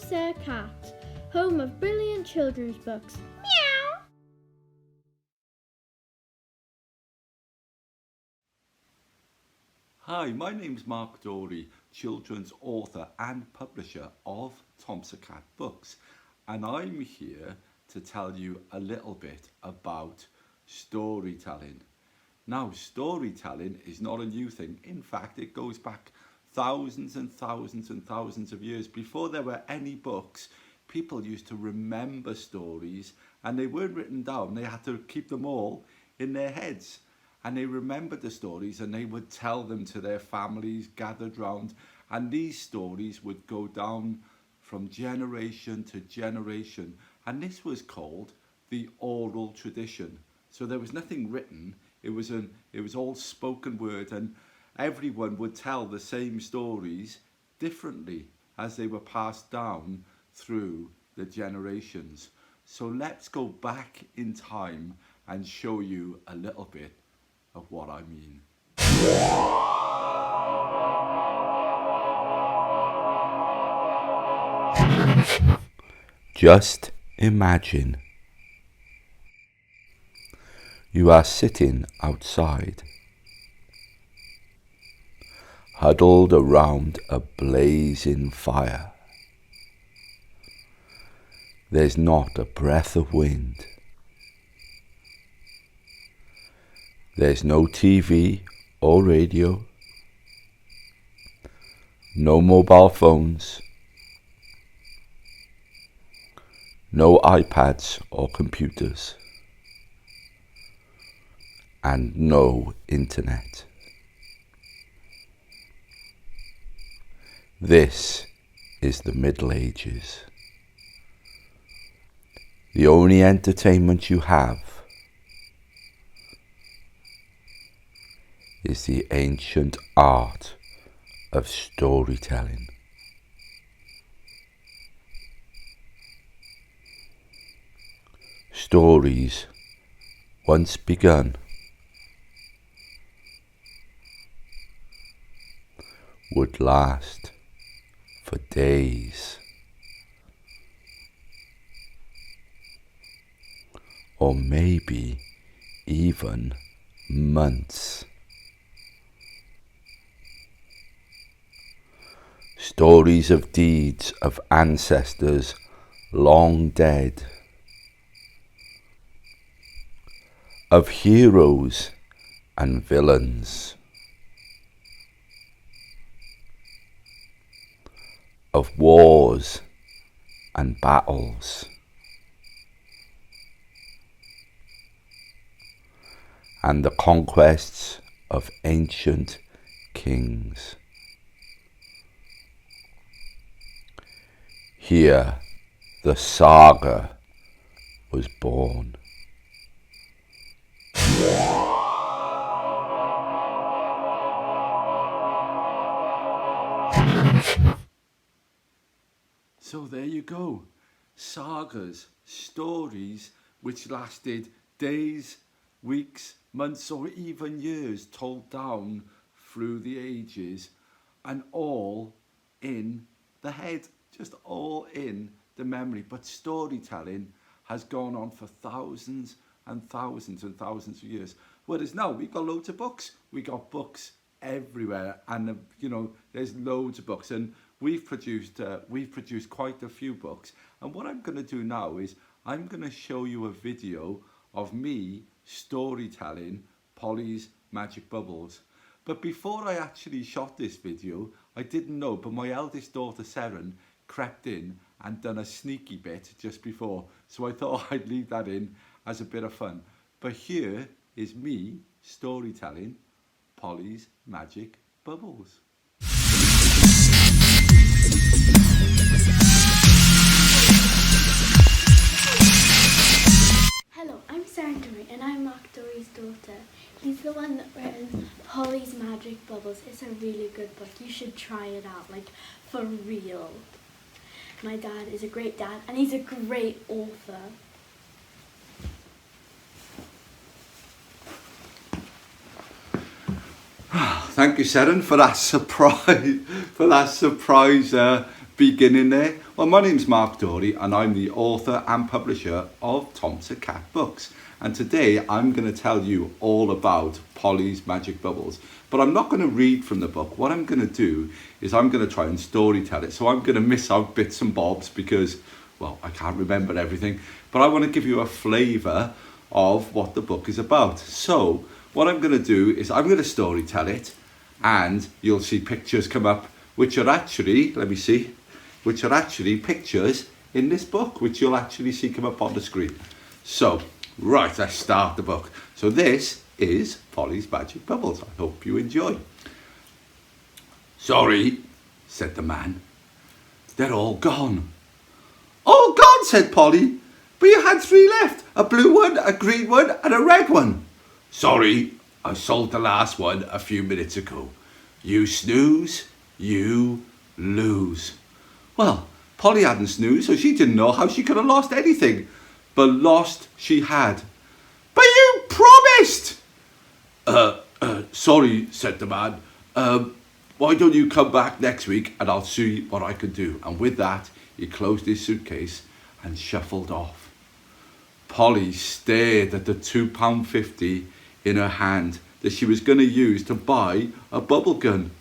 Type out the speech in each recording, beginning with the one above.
Sir Cat, home of brilliant children's books. Meow! Hi, my name's Mark Dorey, children's author and publisher of Sir Cat books, and I'm here to tell you a little bit about storytelling. Now, storytelling is not a new thing. In fact, it goes back thousands and thousands and thousands of years. Before there were any books, people used to remember stories, and they weren't written down. They had to keep them all in their heads. And they remembered the stories, and they would tell them to their families gathered round. And these stories would go down from generation to generation. And this was called the oral tradition. So there was nothing written. It was all spoken word, and everyone would tell the same stories differently as they were passed down through the generations. So let's go back in time and show you a little bit of what I mean. Just imagine you are sitting outside, huddled around a blazing fire. There's not a breath of wind. There's no TV or radio, no mobile phones, no iPads or computers, and no internet. This is the Middle Ages. The only entertainment you have is the ancient art of storytelling. Stories once begun would last for days or maybe even months. Stories of deeds of ancestors long dead, of heroes and villains, of wars and battles, and the conquests of ancient kings. Here the saga was born. So there you go, sagas, stories which lasted days, weeks, months or even years, told down through the ages, and all in the head, just all in the memory. But storytelling has gone on for thousands and thousands and thousands of years. Whereas now we've got loads of books. We got books everywhere, and there's loads of books, and we've produced quite a few books. And what I'm going to do now is I'm going to show you a video of me storytelling Polly's Magic Bubbles. But before I actually shot this video, I didn't know, but my eldest daughter Seren crept in and done a sneaky bit just before, so I thought I'd leave that in as a bit of fun. But here is me storytelling Polly's Magic Bubbles. Hello, I'm Dorey, and I'm Mark Dorey's daughter. He's the one that wrote Polly's Magic Bubbles. It's a really good book. You should try it out, like for real. My dad is a great dad, and he's a great author. Thank you, Seren, for that surprise beginning there. Well, my name's Mark Dorey and I'm the author and publisher of Thompson Cat Books. And today I'm going to tell you all about Polly's Magic Bubbles. But I'm not going to read from the book. What I'm going to do is I'm going to try and story tell it. So I'm going to miss out bits and bobs because, well, I can't remember everything. But I want to give you a flavour of what the book is about. So what I'm going to do is I'm going to story tell it and you'll see pictures come up which are actually, let me see, which are actually pictures in this book, which you'll actually see come up on the screen. So, right, let's start the book. So this is Polly's Magic Bubbles. I hope you enjoy. Sorry, said the man. They're all gone. All gone, said Polly. But you had 3 left. A blue one, a green one, and a red one. Sorry, I sold the last one a few minutes ago. You snooze, you lose. Well, Polly hadn't snoozed, so she didn't know how she could have lost anything. But lost she had. But you promised! Sorry, said the man. Why don't you come back next week and I'll see what I can do. And with that, he closed his suitcase and shuffled off. Polly stared at the £2.50 in her hand that she was going to use to buy a bubble gun.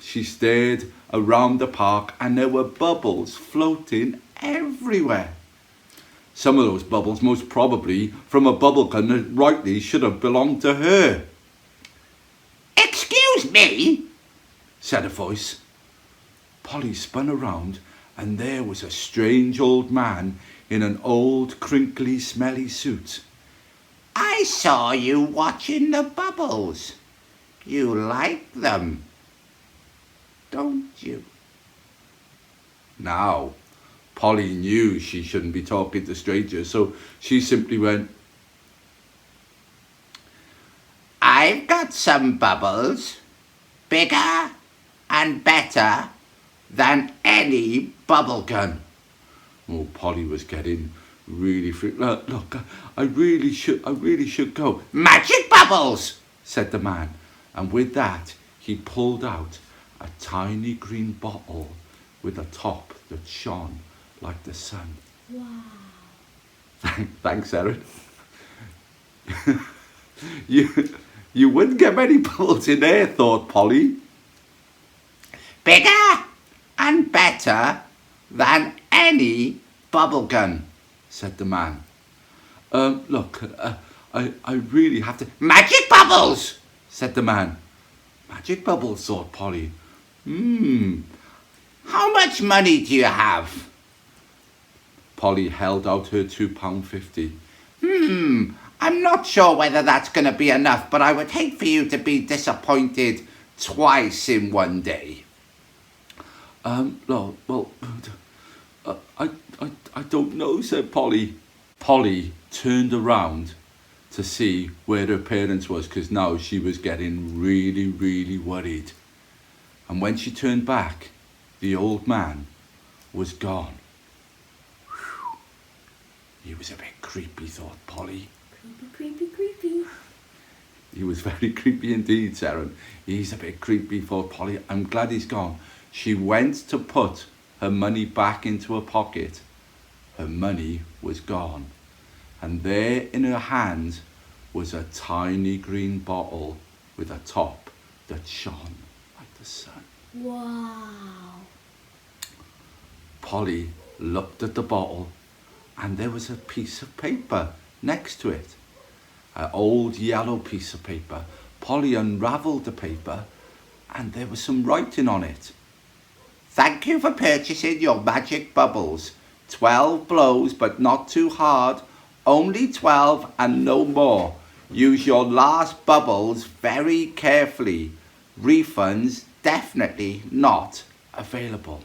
She stared around the park and there were bubbles floating everywhere. Some of those bubbles most probably from a bubble gun that rightly should have belonged to her. Excuse me, said a voice. Polly spun around and there was a strange old man in an old crinkly smelly suit. I saw you watching the bubbles. You like them, don't you? Now, Polly knew she shouldn't be talking to strangers, so she simply went, I've got some bubbles, bigger and better than any bubble gun. Oh, Polly was getting really look, I really should go. Magic bubbles, said the man, and with that he pulled out a tiny green bottle with a top that shone like the sun. Wow. Thanks, Erin. you wouldn't get many bubbles in there, thought Polly. Bigger and better than any bubble gun, said the man. Look, I really have to... Magic bubbles, said the man. Magic bubbles, thought Polly. How much money do you have? Polly held out her £2.50. I'm not sure whether that's going to be enough, but I would hate for you to be disappointed twice in one day. No, well, I don't know, said Polly. Polly turned around to see where her parents was, because now she was getting really worried. And when she turned back, the old man was gone. Whew. He was a bit creepy, thought Polly. Creepy. He was very creepy indeed, Sharon. He's a bit creepy, thought Polly. I'm glad he's gone. She went to put her money back into her pocket. Her money was gone. And there in her hand was a tiny green bottle with a top that shone like the sun. Wow. Polly looked at the bottle and there was a piece of paper next to it. An old yellow piece of paper. Polly unravelled the paper and there was some writing on it. Thank you for purchasing your magic bubbles. 12 blows but not too hard. Only 12 and no more. Use your last bubbles very carefully. Refunds definitely not available.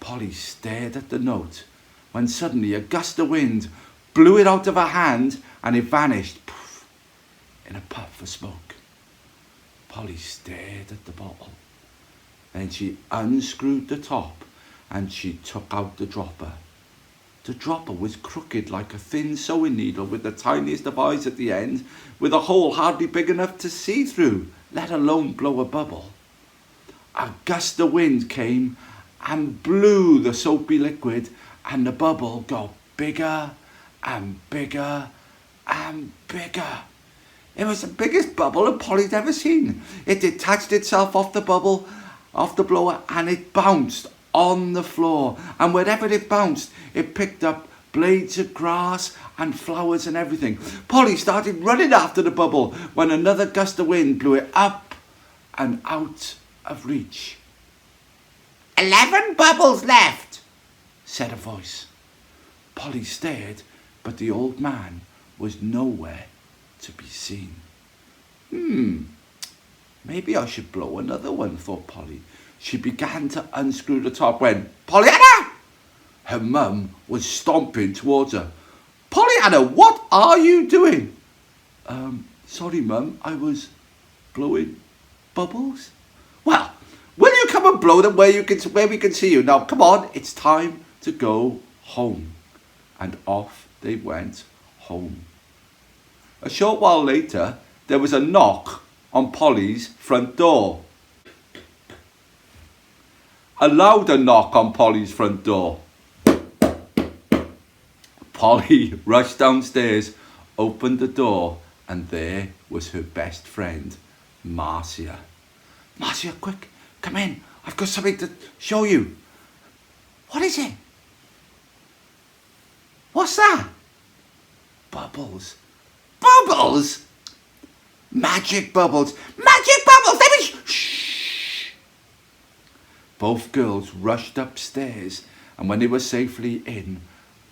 Polly stared at the note when suddenly a gust of wind blew it out of her hand and it vanished poof, in a puff of smoke. Polly stared at the bottle. Then she unscrewed the top and she took out the dropper. The dropper was crooked like a thin sewing needle with the tiniest of eyes at the end, with a hole hardly big enough to see through, let alone blow a bubble. A gust of wind came and blew the soapy liquid, and the bubble got bigger and bigger and bigger. It was the biggest bubble that Polly'd ever seen. It detached itself off the bubble, off the blower, and it bounced on the floor. And wherever it bounced, it picked up blades of grass and flowers and everything. Polly started running after the bubble when another gust of wind blew it up and out of reach. 11 bubbles left, said a voice. Polly stared, but the old man was nowhere to be seen. Maybe I should blow another one, thought Polly. She began to unscrew the top when, Pollyanna! Her mum was stomping towards her. Pollyanna, what are you doing? Sorry, Mum, I was blowing bubbles. Well, will you come and blow them where we can see you? Now, come on, it's time to go home. And off they went home. A short while later, there was a knock on Polly's front door. A louder knock on Polly's front door. Polly rushed downstairs, opened the door, and there was her best friend, Marcia. Marcia, quick, come in. I've got something to show you. What is it? What's that? Bubbles. Bubbles? Magic bubbles. Magic bubbles! Let me... Shh! Both girls rushed upstairs, and when they were safely in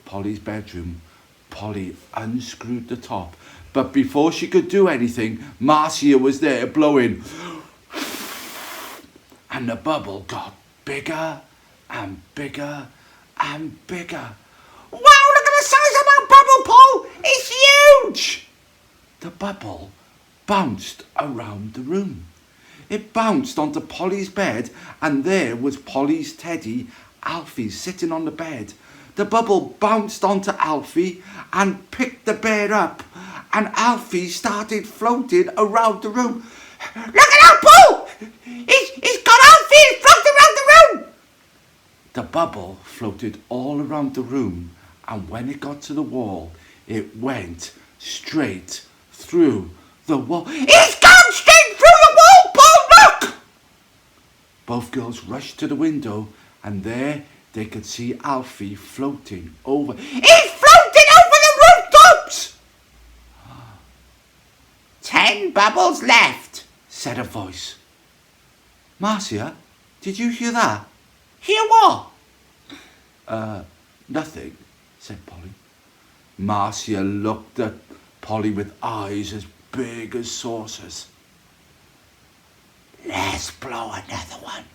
Polly's bedroom, Polly unscrewed the top. But before she could do anything, Marcia was there blowing. And the bubble got bigger and bigger and bigger. Wow, look at the size of that bubble, Paul! It's huge! The bubble bounced around the room. It bounced onto Polly's bed, and there was Polly's teddy, Alfie, sitting on the bed. The bubble bounced onto Alfie and picked the bear up, and Alfie started floating around the room. Look at that, Paul! He's got Alfie floating around the room! The bubble floated all around the room, and when it got to the wall, it went straight through the wall. He's gone straight through the wall, Paul, look! Both girls rushed to the window, and there they could see Alfie floating over. He's floating over the rooftops! 10 bubbles left, said a voice. Marcia, did you hear that? Hear what? Nothing, said Polly. Marcia looked at Polly with eyes as big as saucers. Let's blow another one.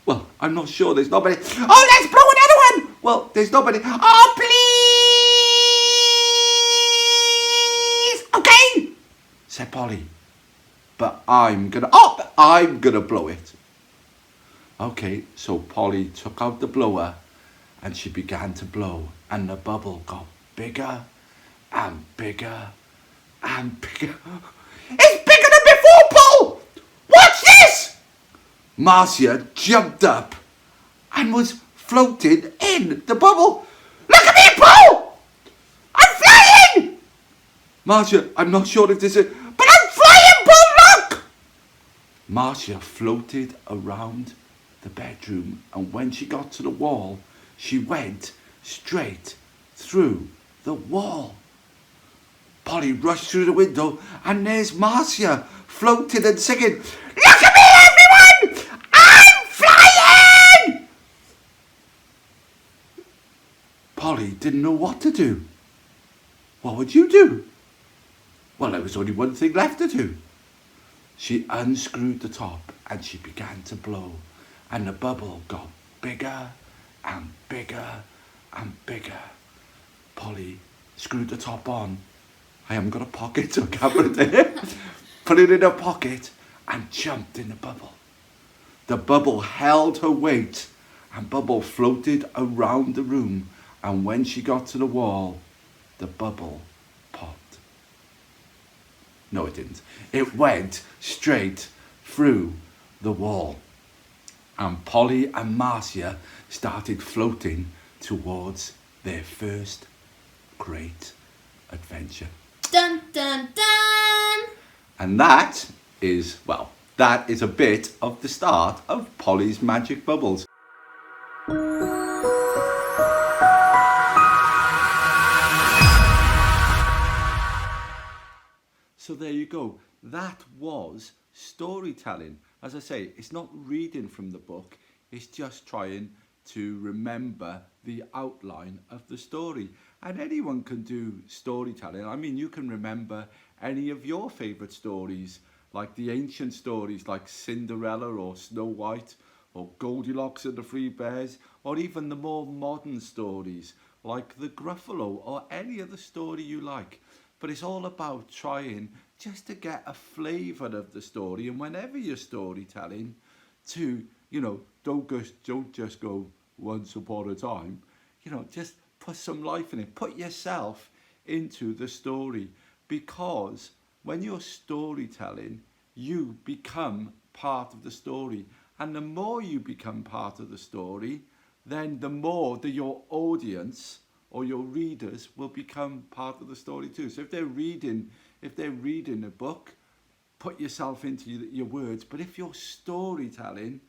Well, I'm not sure. There's nobody. Oh, let's blow another one. Well, there's nobody. Oh, please. Okay, said Polly. But I'm gonna blow it. Okay, so Polly took out the blower and she began to blow, and the bubble got bigger and bigger and bigger. It's bigger than before, Paul! What's this? Marcia jumped up and was floating in the bubble. Look at me, Paul! I'm flying! Marcia, I'm not sure if this is... But I'm flying, Paul, look! Marcia floated around the bedroom, and when she got to the wall, she went straight through the wall. Polly rushed through the window, and there's Marcia floating and singing, Look at me, everyone! I'm flying! Polly didn't know what to do. What would you do? Well, there was only one thing left to do. She unscrewed the top and she began to blow, and the bubble got bigger and bigger and bigger. Polly screwed the top on. I haven't got a pocket, so I can't put it there. Put it in her pocket and jumped in the bubble. The bubble held her weight, and Bubble floated around the room, and when she got to the wall, the bubble popped. No, it didn't. It went straight through the wall. and Polly and Marcia started floating towards their first great adventure. Dun dun dun! And that is, well, that is a bit of the start of Polly's Magic Bubbles. So there you go. That was storytelling. As I say, it's not reading from the book, it's just trying to remember the outline of the story. And anyone can do storytelling. I mean, you can remember any of your favourite stories, like the ancient stories like Cinderella or Snow White or Goldilocks and the Three Bears, or even the more modern stories like the Gruffalo or any other story you like. But it's all about trying just to get a flavour of the story, and whenever you're storytelling, to, don't just go once upon a time, just put some life in it, put yourself into the story, because when you're storytelling, you become part of the story, and the more you become part of the story, then the more that your audience or your readers will become part of the story too. So if they're reading a book, put yourself into your words. But if you're storytelling,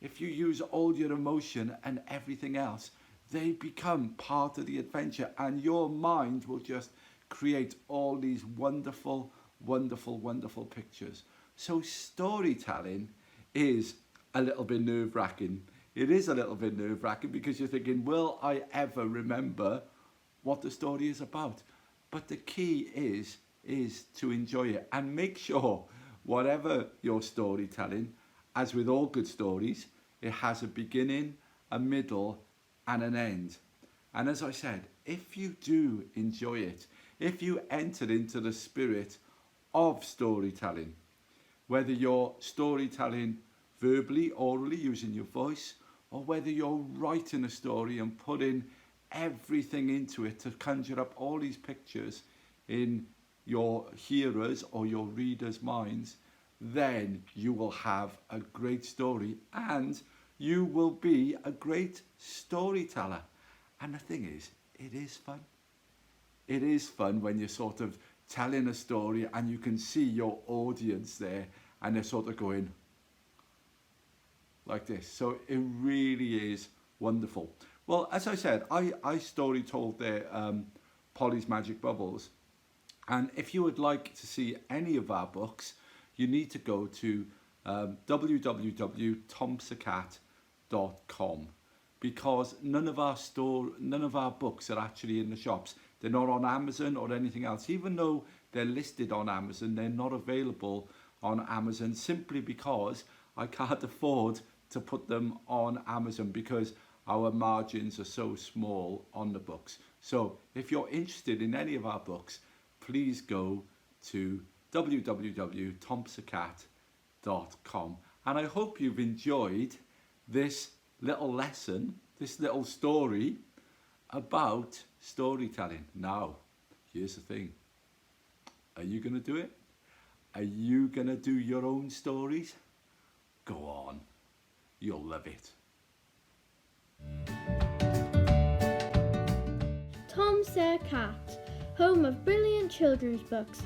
if you use all your emotion and everything else, they become part of the adventure, and your mind will just create all these wonderful, wonderful, wonderful pictures. So storytelling is a little bit nerve-wracking. It is a little bit nerve-wracking because you're thinking, will I ever remember what the story is about? But the key is to enjoy it, and make sure whatever you're storytelling, as with all good stories, it has a beginning, a middle, and an end. And as I said, if you do enjoy it, if you enter into the spirit of storytelling, whether you're storytelling verbally, orally, using your voice, or whether you're writing a story and putting everything into it to conjure up all these pictures in your hearers or your readers' minds, then you will have a great story and you will be a great storyteller. And the thing is, it is fun. It is fun when you're sort of telling a story and you can see your audience there and they're sort of going like this. So it really is wonderful. Well, as I said, I story told there Polly's Magic Bubbles. And if you would like to see any of our books, you need to go to www.tomsacat.com, because none of our books are actually in the shops. They're not on Amazon or anything else. Even though they're listed on Amazon, they're not available on Amazon, simply because I can't afford to put them on Amazon because our margins are so small on the books. So if you're interested in any of our books, please go to www.tomsacat.com. And I hope you've enjoyed this little lesson, this little story about storytelling. Now, here's the thing. Are you going to do it? Are you going to do your own stories? Go on. You'll love it. Tom Sir Cat, home of brilliant children's books.